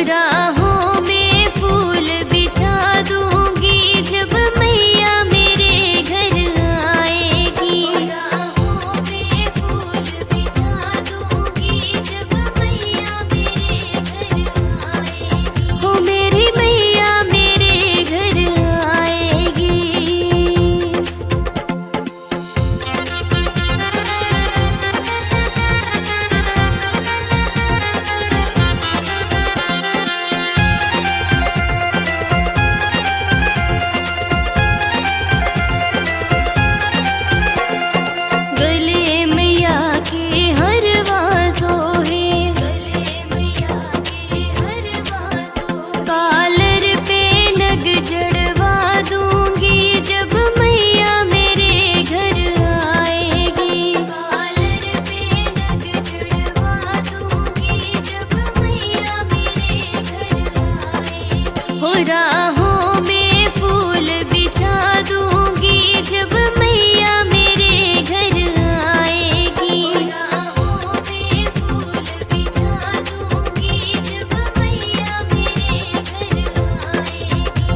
राहों में फूल बिछा दूंगी जब मैया मेरे घर आएगी। राहों में फूल बिछा दूंगी जब मैया मेरे घर आएगी। हो मेरी मैया मेरे घर आएगी। राहों में फूल बिछा दूंगी जब मैया मेरे घर आएगी। राहों में फूल बिछा दूंगी जब मैया मेरे घर आएगी।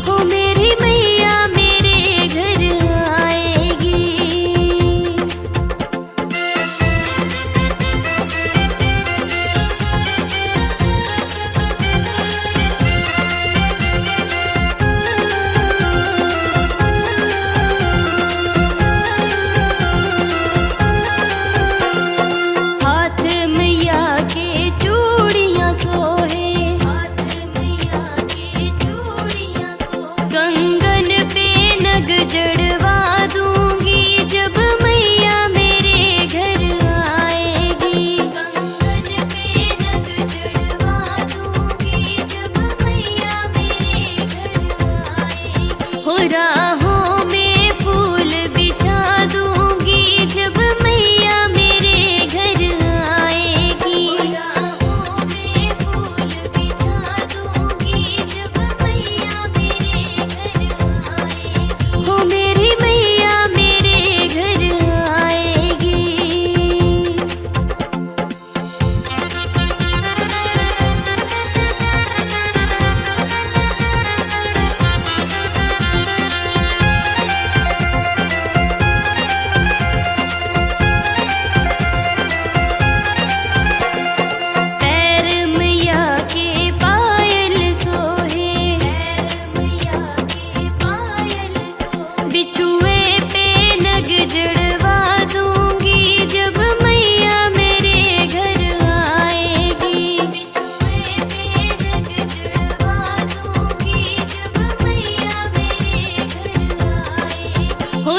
हो मेरी मैया मेरे घर आएगी। कंगन पे नग जड़वा दूंगी जब मैया मेरे घर आएगी। कंगन पे नग जड़वा दूंगी जब मैया मेरे घर आएगी। हो राहों में फूल बिछा दूंगी जब मैया मेरे घर आएगी। राहों में फूल बिछा दूंगी जब मैया मेरे हो मेरी मैया मेरे घर आएगी। पैर मैया के पायल सोहे, मैया के पायल सोहे। बिछुए पे नग जड़वा दूंगी जब मैया मेरे घर आएगी। बिछुए पे नग जड़वा दूंगी जब मैया मेरे घर आएगी। हो